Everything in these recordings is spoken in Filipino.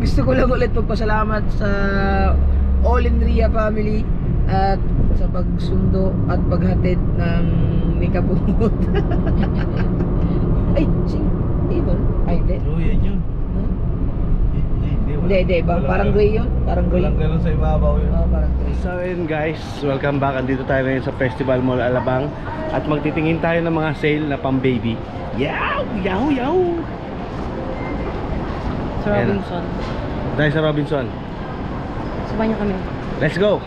Gusto ko lang ulit magpasalamat sa All in Ria family at sa pagsundo at paghatid ng Mikabungot. Ay, Ibon? Ay, hindi. Oo, yan yun. Hindi, parang gray yun. Parang gray. Walang ganun sa ibabaw yun. Oo, parang gray. So ayun guys, welcome back. Andito tayo ngayon sa Festival Mall Alabang. At magtitingin tayo ng mga sale na pang baby. Yaw! Yaw! Yaw! Sa Robinson. Dahil sa Robinson. Sabayan niyo kami. Let's go!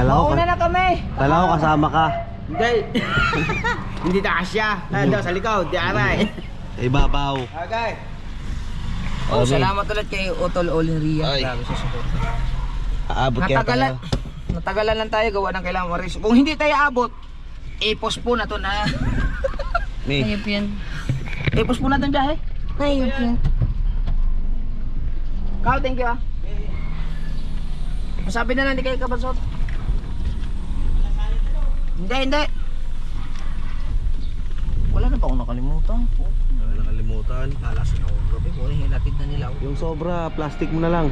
Mauna na kami! Kala ko kasama ka. Hindi. Hindi na kasya. Daw sa likod, di aray. Ibabaw. Okay. Oh, salamat ulit kay Otol All in Ria. Ay. Grabe sa support. Aabot kaya tayo. Natagalan lang tayo gawa ng kailangan maris. Kung hindi tayo abot, i-postpone na to na. Ni. Ayop yan. I-postpone na to biyahe. Ayop yan. Kao, thank you ah. Masabi na lang, hindi kayo kabansot. Hindi. Wala na ba akong nakalimutan? Wala nakalimutan. Kalasan ako ng gabi. Muna hinatid na nila ako. Yung sobra, plastic mo na lang.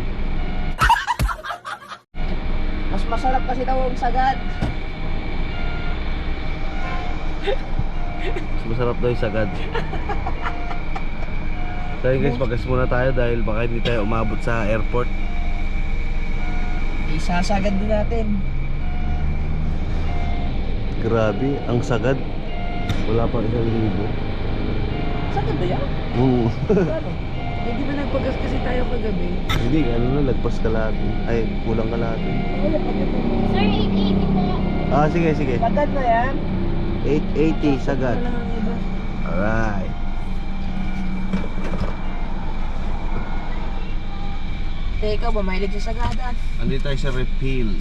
Mas masarap kasi daw ang sagad. Mas masarap daw yung sagad. So yun guys, pagas muna tayo dahil baka hindi tayo umabot sa airport. Isasagad din natin. Grabe, ang sagad. Wala pang 1,000. Sagad ba yan? Oo. Ano? Hindi ba nagpagas kasi tayo kagabi? Hindi, ano na, lagpas kalahati. Ay, kulang kalahati. Wala pa dito. Sir, 880 po. Ah, sige. Sagad na yan. 880 sagad. Wala ang iba. Alright. Ikaw ba mahilig sa sagadan? Andito tayo sa refill.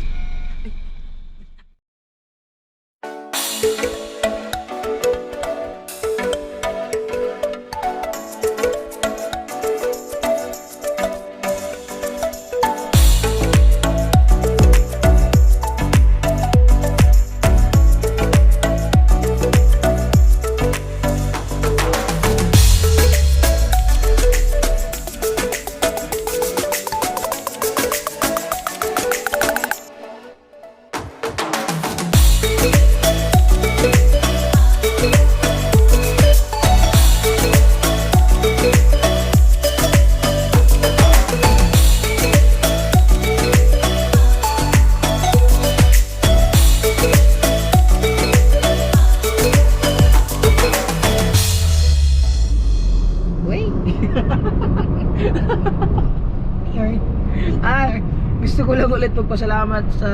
Gusto ko lang ulit magpasalamat sa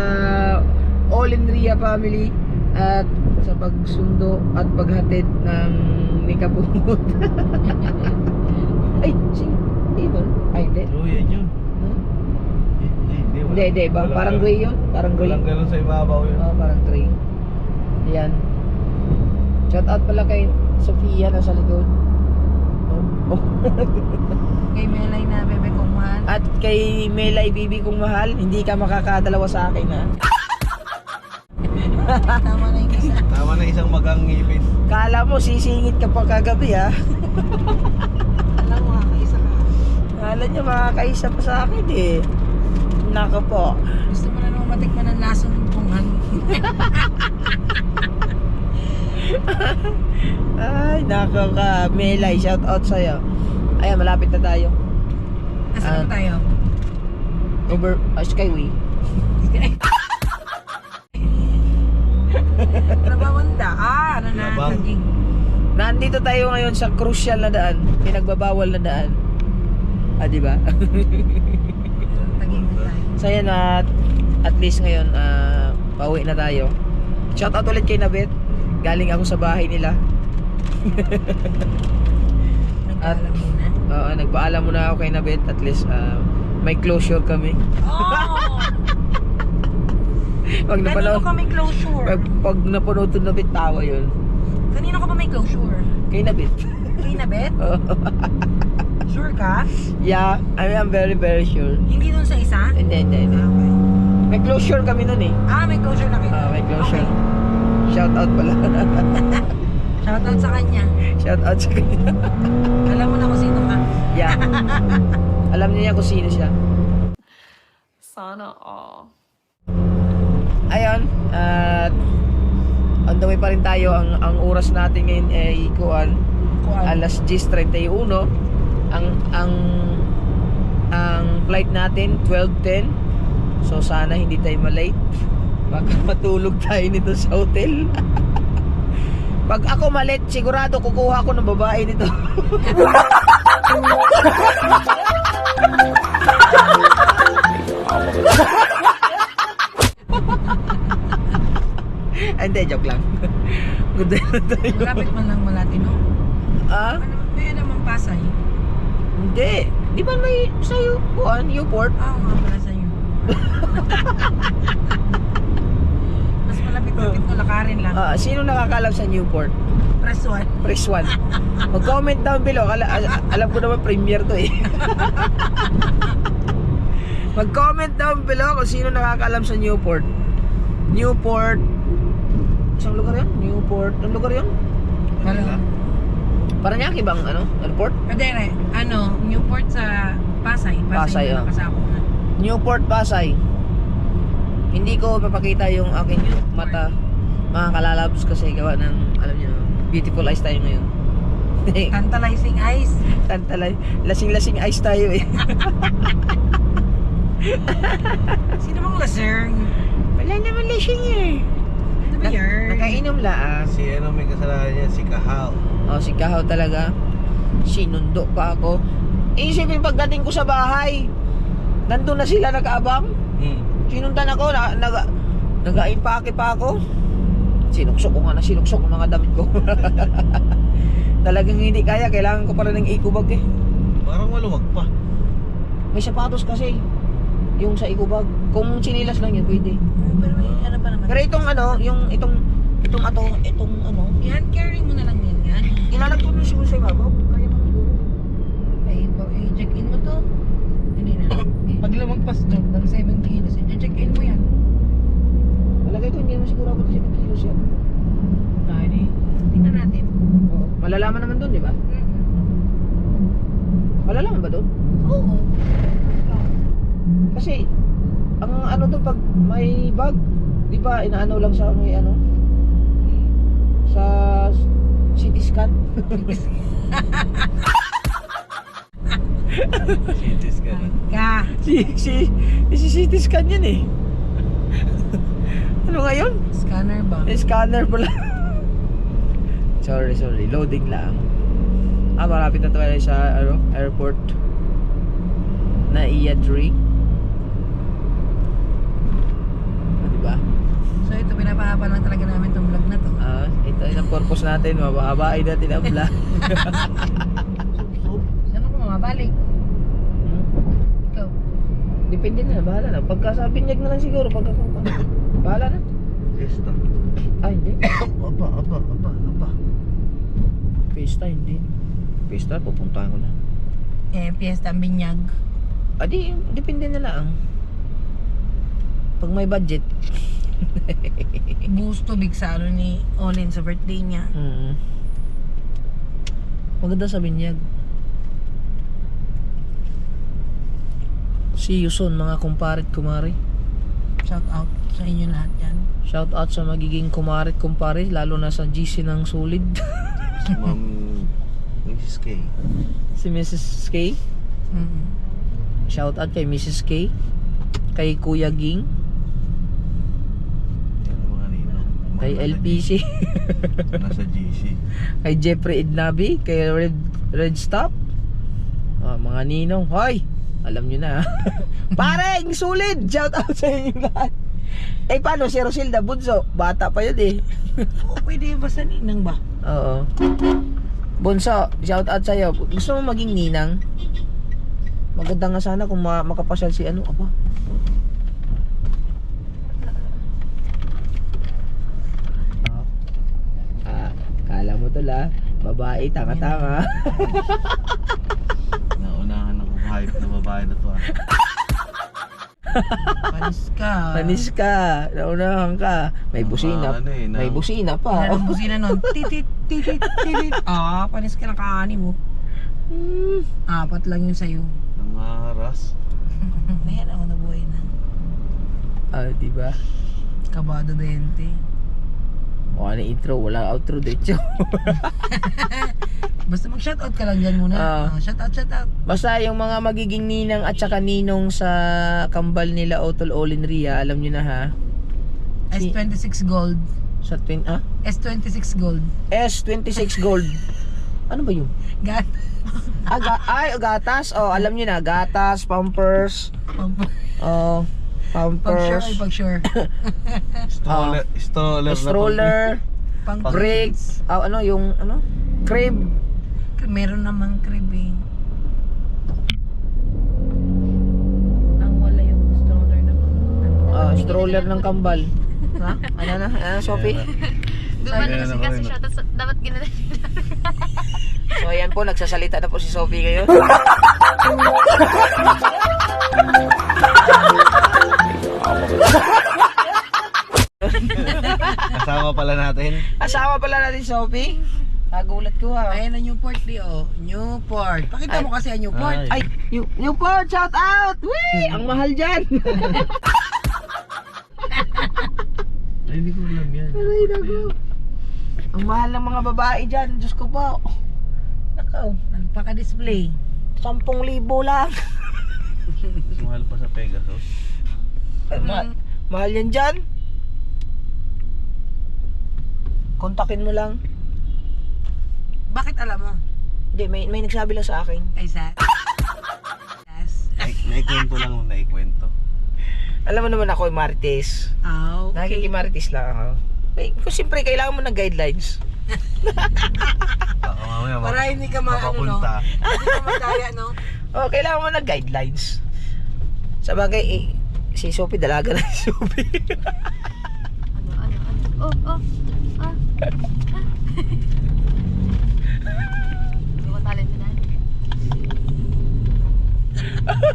All in Ria family at sa pagsundo at paghatid ng Mikabungot. Ay, Ibon? Ay, hindi. Oo, yan yun. Hindi, parang gray yun. Parang gray. Walang ganun sa ibabaw yun. Oo, parang gray. Ayan. Shout out pala kay Sofia na sa likod. Oh. Kay Melay na bebe kong mahal. At kay Melay bibi kong mahal, hindi ka makakadalawa sa akin ha. Tama na yung isa. Tama na isang magang ngipin. Kala mo sisingit ka pa kagabi ha. Alam mo, kakaisa ka. Kala niya makakaisa pa sa akin eh. Nako po. Gusto mo na naman matikman ng lasa ng punghal. Ay, nako ka. Melay, shout out sa'yo. Ayan, malapit na tayo. Asan na tayo? Skyway. Nabawanda. Ano na? Labang. Naging. Nandito tayo ngayon sa crucial na daan. Pinagbabawal na daan. Di ba? Taging na tayo. So yan, at least ngayon pauwi na tayo. Shout out ulit kay Nabet. galing ako sa bahay nila. Nagkaalam mo na. Oo, nagpaalam muna ako kay Nabet. At least may closure kami. Oh! Pag Kanino napanood, ka may closure? pag napanood to Nabet, tawa yun. Kanino ka ba may closure? Kay Nabet. Kay Nabet? Sure ka? Yeah, I am very very sure. Hindi dun sa isa? Hindi. Okay. May closure kami nun eh. May closure na kayo? May closure. Okay. Shout out pala. Shoutout sa kanya. Shout out sa kanya. Alam mo na kung sino ka. Yeah. Alam niya kung sino siya. Sana all. Ayun, at on the way pa rin tayo. Ang oras natin ngayon ay kuan alas 10:31. Ang flight natin 12:10. So sana hindi tayo malate. Baka matulog tayo nito sa hotel. Pag ako malate, sigurado kukuha ko ng babae nito. Hindi, joke lang. Good day na tayo. Malapit man lang Malatino. Ah? May naman Pasay. Hindi. Di ba may sa'yo, kuhan, Newport? Oo nga pala sa'yo. Mas malapit-lapit mo, lakarin lang. Sino nakakalam sa Newport? Press 1. Press 1. Mag-comment down below. Alam ko naman premiere to eh. Mag-comment down below kung sino nakakalam sa Newport. Newport. Isang lugar yun? Newport. Anong lugar yun? Wala. Paranaque bang airport? Pwede rin. Newport sa Pasay. Pasay, na nakasako na. Newport, Pasay. Hindi ko papakita yung aking mata. Mga kalalabs kasi gawa ng, alam niyo, beautiful eyes tayo ngayon. Tantalizing eyes. Tantalay. Lasing-lasing eyes tayo eh. Sino bang lasing? Wala naman lasing eh. Ano ba yan? Nakainom lang. Si may kasalanan niya, si Kahaw. Si Kahaw talaga. Sinundo pa ako. Isipin pagdating ko sa bahay, nandun na sila nag-aabang. Sinundan ako, nag-aimpake pa ako. Sinuksok ko nga na sinuksok ang mga damit ko. Talagang hindi kaya, kailangan ko pa rin ng eco-bag eh. Parang maluwag pa. May sapatos kasi yung sa eco-bag. Kung sinilas lang yun, pwede. Pero may ano pa naman. Pero itong Yan, carry mo na lang yan. ilalagay ko na siguro sa ibabaw. Kaya mo siguro. I-check-in mo to. Hindi na. Pag lumagpas to, ng 7 kilos, i-check-in mo yan. Malagay ko, hindi naman siguro ako 7 kilos yan. Pwede. Tingnan natin. Malalaman naman doon, di ba? Malalaman ba doon? Oo. Kasi, ang doon pag may bag, di ba, inaano lang sa may sa CT scan. Sitis ka na. Ka. si CT scan yan eh. Ano nga yun? Scanner ba? Scanner pala. sorry, loading lang. Malapit na tayo sa airport na Iadri. Diba? So ito, pinapahaba lang talaga namin itong vlog na to. Ito yung purpose natin, mabahabain natin ang vlog. Saan ako mamabalik? Ikaw. Depende na, bahala na. Pagkasabinyag na lang siguro, bahala na. Fiesta. Hindi. Aba. Fiesta, hindi. Fiesta, pupuntahan ko na. Fiesta ang binyag. Depende na lang. Pag may budget. Buhos tubig sa ni Olin sa birthday niya. Maganda sa binyag. See you soon mga kumparit kumari. Shout out sa inyo lahat yan. Shout out sa magiging kumarit kumpare, lalo na sa GC ng Solid. Si Ma'am Mrs. K. Si Mrs. K. Shout out kay Mrs. K. Kay Kuya Ging. Yan ang mga ninong. Kay LPC. Nasa GC. Kay Jeffrey Idnabi. Kay Red Stop. Mga ninong. Hoy! Alam nyo na. Pareng! Solid! Shout out sa inyo lahat. Eh, paano si Rosilda Bunso? Bata pa yun eh. Oo, pwede ba sa ninang ba? Oo. Bunso, shout out sa'yo. Gusto mo maging ninang? Maganda nga sana kung makapasyal si ano, aba. Kala mo to la, babae, tanga-tanga. Naunahan ako hype na babae na to ah. Panis ka. Panis ka, naunahan ka. May busina, ano eh, may busina Ilan pa. ang busina nun? Titit, titit, titit. Ah, panis ka ng kaani mo. Apat lang yun sa'yo. Nangaharas. Ayan ako nabuhay na. Diba? Kabado 20. O ano intro, walang outro, diretso. Basta mag-shoutout ka lang dyan muna. Shoutout, shoutout. Basta yung mga magiging ninang at saka ninong sa kambal nila Otol Olin Ria, alam nyo na ha. S26 Gold. Sa S26 Gold. S26 Gold. Ano ba yun? Gat. Gatas. Oh, alam nyo na, gatas, pampers. Oh, Pag-sure ay pampers. pag-sure. Stroller. Pang Brake. Ano yung ano? Crib. Meron namang crib eh. Ang wala yung stroller na Stroller ng kambal. Ha? Ano na? Sophie? Duman Ayun, na ayun, kasi ayun. siya, tapos dapat ginala. So ayan po, nagsasalita na po si Sophie ngayon. Kasama pala natin. Asawa pala natin Sophie. Nagulat ko ha. Ayan na Newport di oh. Newport. Pakita mo kasi ang Newport. Ay. Ay, Newport, shout out! Wee! Ang mahal dyan! Ay, hindi ko alam yan. Aray, naku. Ang mahal ng mga babae dyan, Diyos ko po. Nakaw, Nagpaka-display. 10,000 lang. Mas mahal pa sa Pegasus. Mahal yan dyan. Kontakin mo lang. Bakit alam mo? Hindi, may nagsabi lang sa akin. Ay sa. Yes. Naikwento lang, naikwento. Alam mo naman ako, Marites. Ah, okay. Nakikimarites lang ako. Kasi siyempre, kailangan mo ng guidelines. Baka mamaya Para hindi ka makapunta. Hindi ka madaya, no? Oh, kailangan mo ng guidelines. Sa bagay, si Sophie, dalaga na si Sophie. Oh. Hindi ko talent na.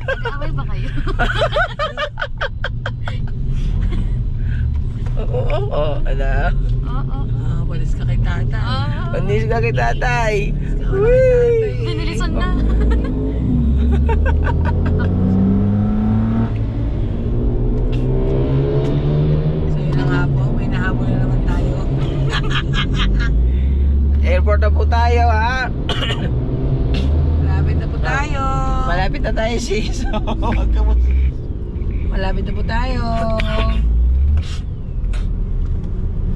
Nag-aaway ba kayo? Oo, ano? Ah, walis ka kay tata. Panis ka kay tatay. Dinilisan na. So yun na nga po, may nahabol na naman tayo. Airport na po tayo, ha? Malapit na po tayo. Malapit na tayo, sis. Malapit na po tayo.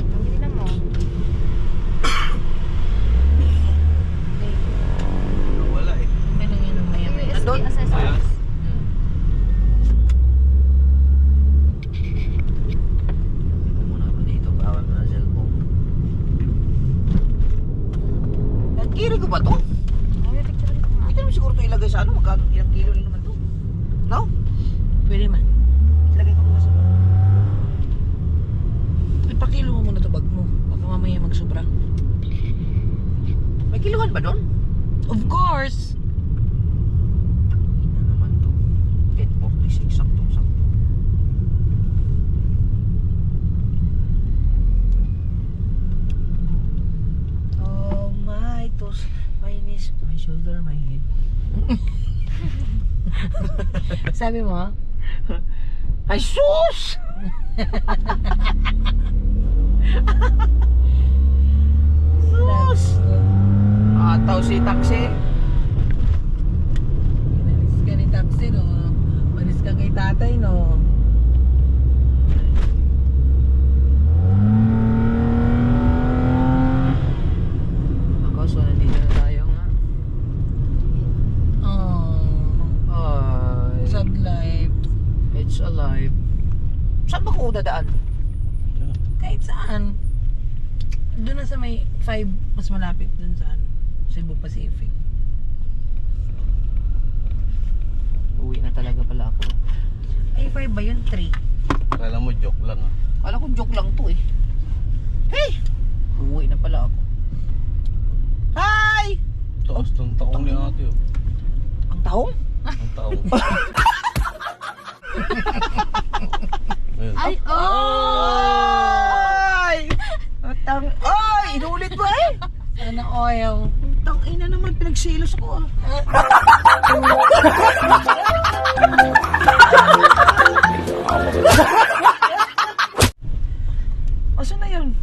Tingnan mo. Wala eh. Ano yun ang maya-maya? USB Nandun? accessories. Ito muna ako dito, bawal mo na cellphone. Nag-kiri ko ba to? Ay, picture ko nga. Pwede naman siguro ito ilagay sa ano, magkano, ilang kilo rin naman to. No? Pwede man. Ilagay ko muna sa Ipakilo mo muna to bag mo. Baka mamaya magsobra. May kiluhan ba doon? Of course! Ina naman to. 1046, saktong-sakto. Oh my toes, my knees, my shoulder, my head. Sabi mo? Ay sus! Sus! Ataw si taxi. Pinalis ka ni taxi, no? Panis ka kay tatay, no? Ako, so nandito na tayo nga. Oh, Ay, sad life. it's alive. Saan ba ko dadaan? nasa may 5, mas malapit dun sa ano, Cebu Pacific. Uwi na talaga pala ako. Ay, 5 ba yun? 3. Kala mo joke lang ah. Kala ko joke lang to eh. Hey! Uwi na pala ako. Hi! Taas ng taong ni ate oh. Ang taong? Ang taong. Ayun. Ay, Ay! Ay! Inulit ba eh? Sana oil. Tang ina naman, pinagsilos ako ah. Asan na yun?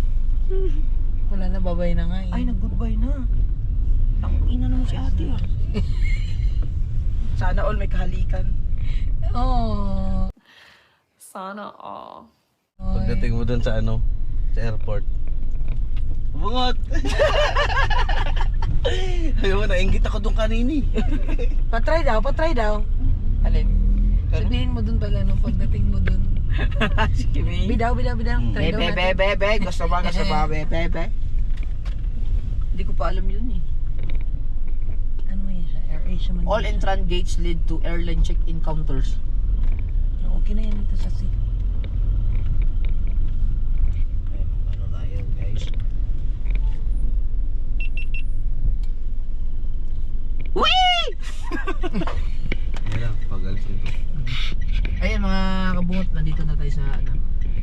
Wala na, babay na nga eh. Ay, nag-goodbye na. Tang ina naman si ate ah. Sana all may kahalikan. Oh. sana all. Pagdating mo dun sa ano, sa airport. Bungot! Ayaw mo, nainggit ako dun kanini. Patry daw, patry daw. Alin? Sabihin mo dun pala nung pagdating mo dun. Sige, May. Bidaw. Try daw natin. Bebe. Gusto ba? Bebe. Hindi ko pa alam yun eh. Ano mo yan siya? AirAsia man. All entrance gates lead to airline check-in counters. Okay na yan ito sa seat. Ano tayo, guys? Whee! Yan lang, pag-alis nito. Ayan mga kabungot, nandito na tayo sa ano,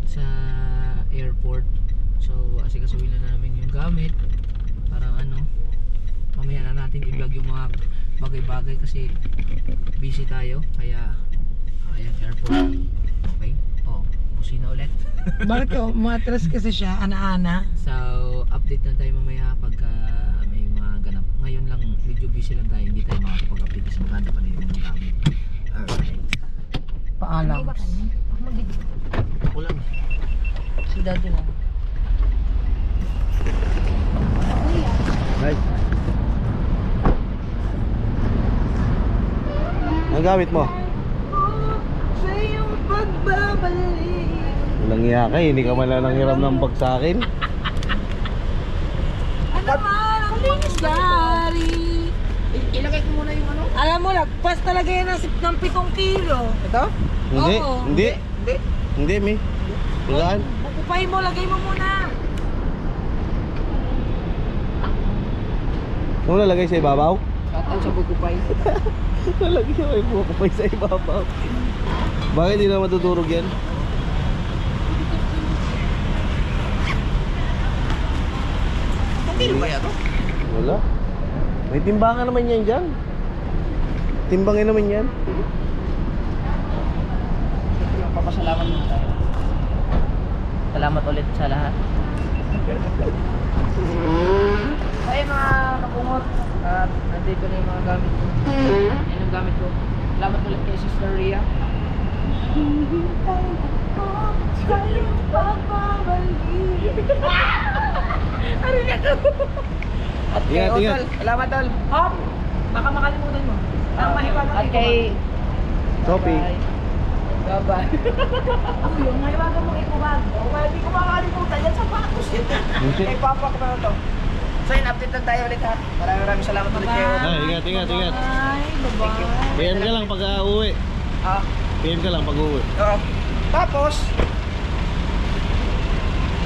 sa airport. So asikasuhin na namin yung gamit para ano, mamaya na natin i-vlog yung mga bagay-bagay kasi busy tayo. Kaya ayan, airport. Okay. Oh, busina ulit. Bakit ka? Matras kasi siya, ana-ana. So update na tayo mamaya pag may mga ganap. Ngayon lang medyo busy lang tayo, hindi tayo makakapag-update kasi maganda pa rin yung mga gamit. Alright. Paalam. Ako magbibigay. Ako lang. Si daddy lang. Nice. Ang gamit mo? Sa iyong pagbabalik. Walang iya ka, hindi ka man lang nanghiram ng bag sa akin. Ano naman ang linis, daddy? Ilagay ko muna yung ano. Alam mo, lagpas talaga yan ng 7 kilo. Ito? Hindi, Oo. hindi, Hindi. hindi, Mi. Saan? Bukupay mo, lagay mo muna. Ano nalagay sa ibabaw? At sa bukupay. Nalagay sa ibabaw ko pa sa ibabaw. Bakit hindi na matutulog yan? Kilo ba yan? Wala. May timbangan naman yan dyan. Timbangin naman yan. Papasalamat muna tayo. Salamat ulit sa lahat. Ay mga kabungot, at nandito na yung mga gamit ko. Yan yung gamit ko. Salamat ulit kay Sister Rhea. Ano na to? At kay Ingat, ingat. Otol, salamat Tol. Hop! Baka makalimutan mo. Ang mahiwagan at kay Sophie. Bye-bye. Yung mahiwagan mo ikubag. Hindi ko makakalimutan yan sa patos yun. Kay Papa ko na to. So yun, update lang tayo ulit ha. Maraming salamat ulit kayo. Ay, ingat, ingat, ingat. Thank you. PM ka lang pag uuwi. Ah, PM ka lang pag uuwi. oo. Tapos,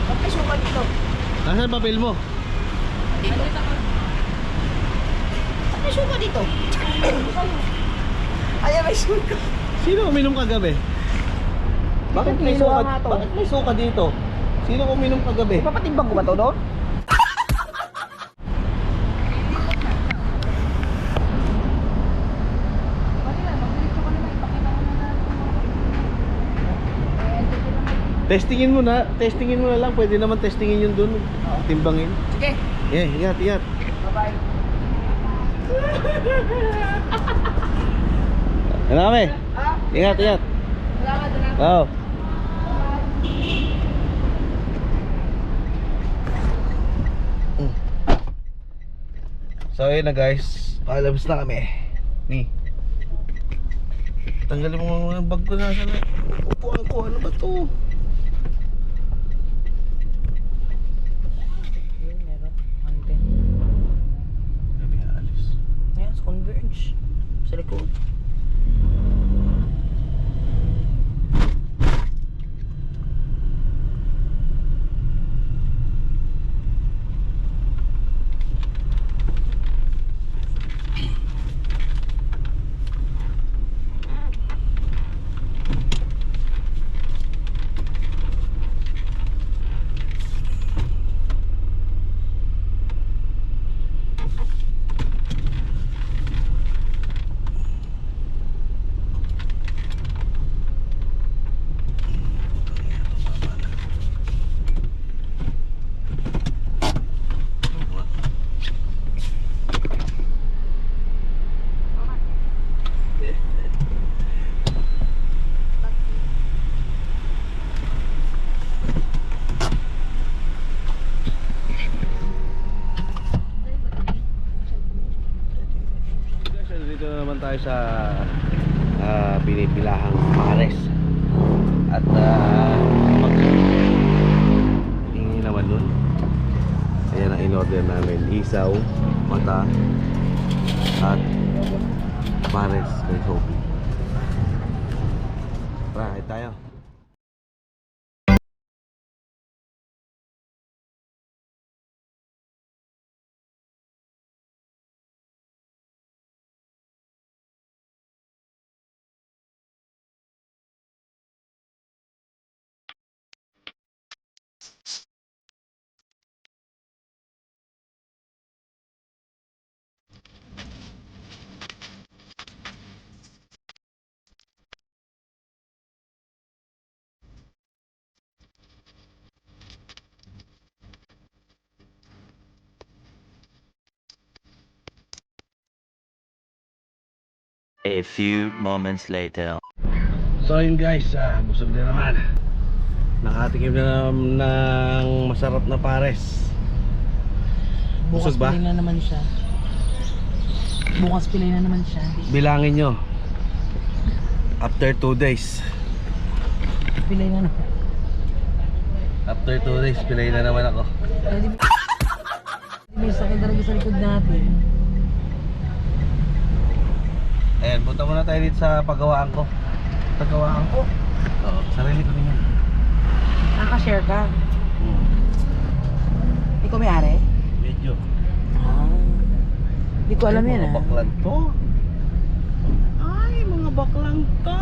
magkasukan dito. Nasaan papel mo? Dito. May suka dito. Ayan, may suka. Sino uminom kagabi? Bakit may Kinuha suka? nga to. Bakit may suka dito? Sino uminom kagabi? Papatimbang ko ba to doon? Testingin mo na lang. Pwede naman testingin yun dun. Timbangin. Sige. Eh, ingat, ingat. Bye-bye. Ano kami? Ah, Ingat, ingat. salamat na. Oo. So ayun na guys, palabas na kami. Ni. Tanggalin mo mga bag ko na sa upuan ko. Ano ba to? tayo sa binibilahang pares. At hingi naman nun. Ayan ang in-order namin. Isaw, mata, at pares kay Sophie. Tara, kahit tayo. A few moments later. So yun guys, busog na naman. Nakatikim na ng masarap na pares. Bukas Busog ba? pilay na naman siya. Bukas pilay na naman siya. Bilangin nyo. After 2 days. Pilay na naman. After 2 days, pilay na naman ako. Di may sakit talaga sa likod natin. Ayan, punta muna tayo dito sa paggawaan ko. Pagawaan ko. Oo, sarili ko rin yan. Nakaka-share ka. Ikaw may-ari? Medyo. Hindi ko alam Ay, yan mga baklan to. Ay, mga baklan to.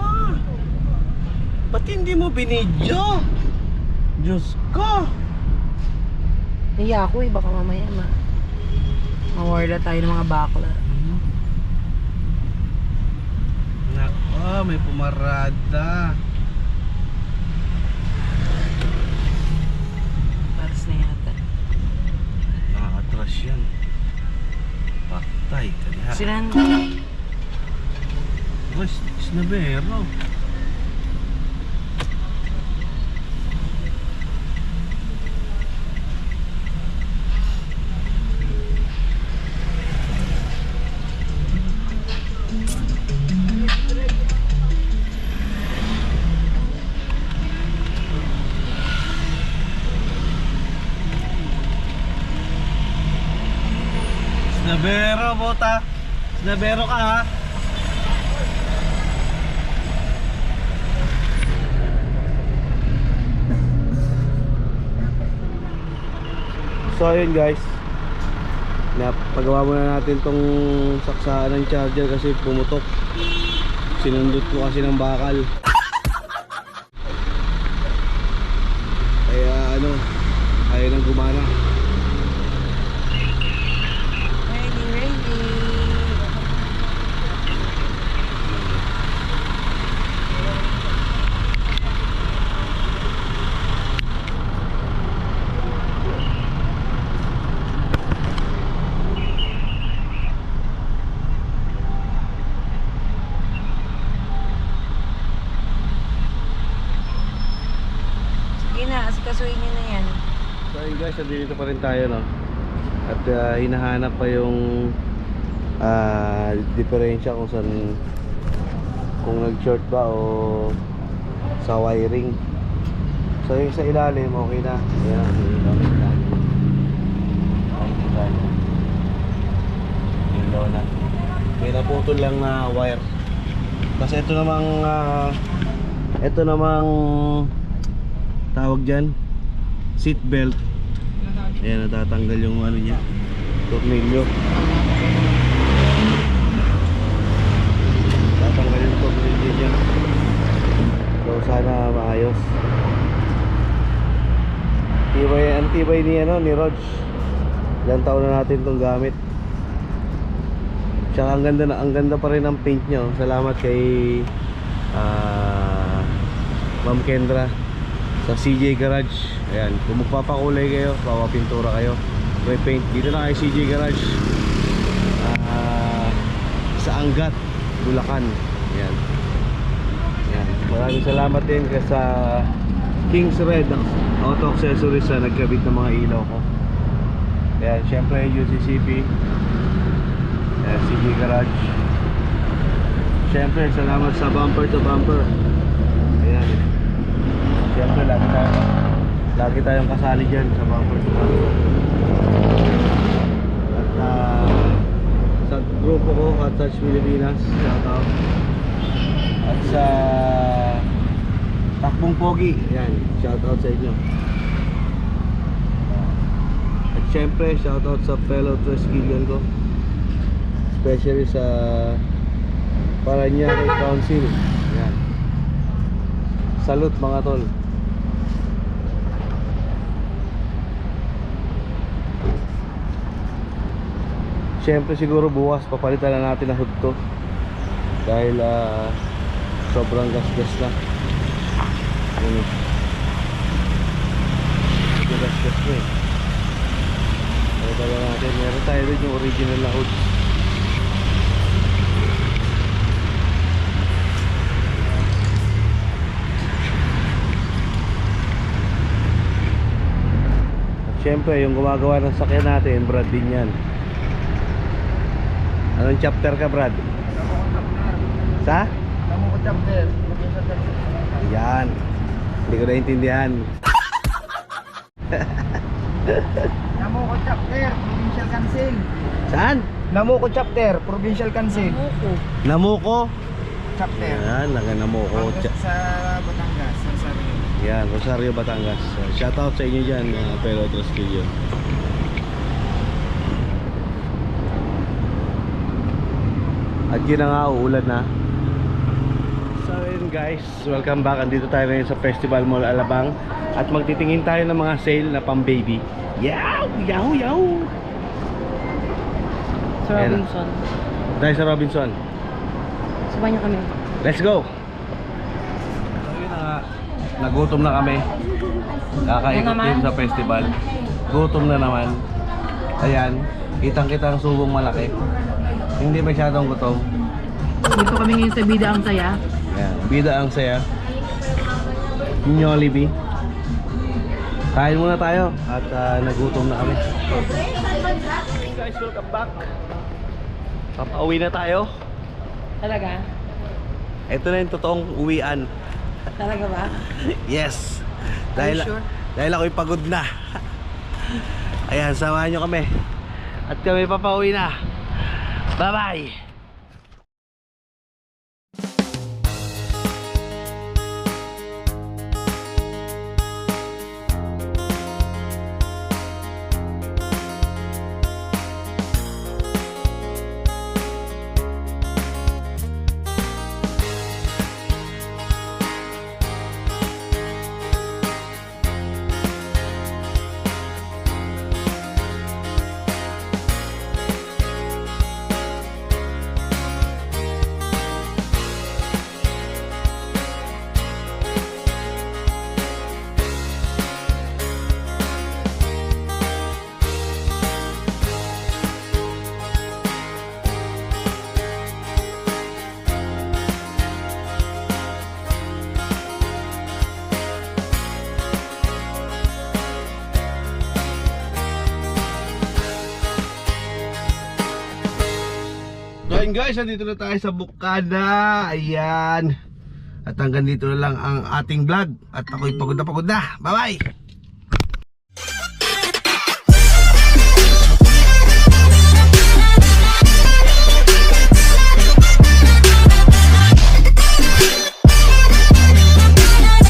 Ba't hindi mo binidyo? Diyos ko. Naiya ako baka mamaya mawala tayo ng mga bakla. Nako, may pumarada. Paras na yata. Nakakatras yan. Patay ka niya. Sinan? Uy, snabero. Snabero, bota. Snabero ka ha. So ayun guys, napagawa muna natin tong saksaan ng charger kasi pumutok. Sinundot ko kasi ng bakal. Kaya ano, ayaw nang gumana. Ready. Sige na, asikasuhin niyo na yan. So ayun guys, dito pa rin tayo no. At hinahanap pa yung diferensya kung saan, kung nag-short ba o sa wiring. So yung sa ilalim okay na. Ayan, okay na. Ilaw na. May naputol lang na wire. Kasi ito namang tawag dyan, seat belt. Ayan, natatanggal yung ano niya, tornilyo. Tatanggal yung tornilyo niya. So sana maayos. Ang tibay ni Rog. Ilang taon na natin itong gamit. Tsaka ang ganda pa rin ng paint nyo. Salamat kay Ma'am Kendra sa CJ Garage. Ayan, kung magpapakulay kayo, papapintura kayo, repaint, dito na kay CJ Garage, sa Angat, Bulacan. Ayan. Ayan. Maraming salamat din sa King's Red Auto Accessories na nagkabit ng mga ilaw ko. Ayan, syempre UCCP, ayan, CJ Garage. Siyempre, salamat sa bumper to bumper. Ayan. Siyempre, lagi tayong kasali dyan sa bumper to bumper. At sa grupo ko, Hot Touch Pilipinas, shout out. At sa Takbong Pogi, ayan, shout out sa inyo. At syempre, shout out sa fellow Tresquillian ko, especially sa Parañaque Council. Ayan. Salute mga tol. Syempre siguro bukas papalitan na natin ang hood to dahil sobrang gas-gas na. Gas-gas na eh. Palitan natin. Meron tayo din yung original na hood. At syempre yung gumagawa ng sakyan natin, Brad din yan. Anong chapter ka, Brad? Sa? Namuko chapter. Ayan. Hindi ko naintindihan. Namuko chapter, provincial council. Saan? Namuko chapter, provincial council. Namuko. Chapter. Ayan, Namuko. Sa Batangas, sa Rosario. Yan, Rosario, Batangas. Shoutout sa inyo dyan, mga fellow Tresquillian. At yun na nga, uulan na. So yun guys, welcome back. Andito tayo ngayon sa Festival Mall Alabang. At magtitingin tayo ng mga sale na pang baby. Yaw! Yaw! Yaw! Sa Ayan. Robinson. Dahil sa Robinson. Subahan niyo kami. Let's go! So yun na nga, nagutom na kami. Kakaikot din sa festival. Gutom na naman. Ayan, kitang-kita ang subong malaki. Hindi masyadong gutom. Dito kami ngayon sa Bida Ang Saya. Ayan, Bida Ang Saya. Jollibee. Kain muna tayo at nagutom na kami. Hey guys, welcome back. Papauwi na tayo. Talaga? Ito na yung totoong uwian. Talaga ba? Yes. Are you sure? Dahil ako'y pagod na. Ayan, samahan nyo kami. At kami papauwi na. Bye-bye. So ayun guys, nandito na tayo sa Bukana. Ayan. At hanggang dito na lang ang ating vlog. At ako'y pagod na pagod na. Bye bye.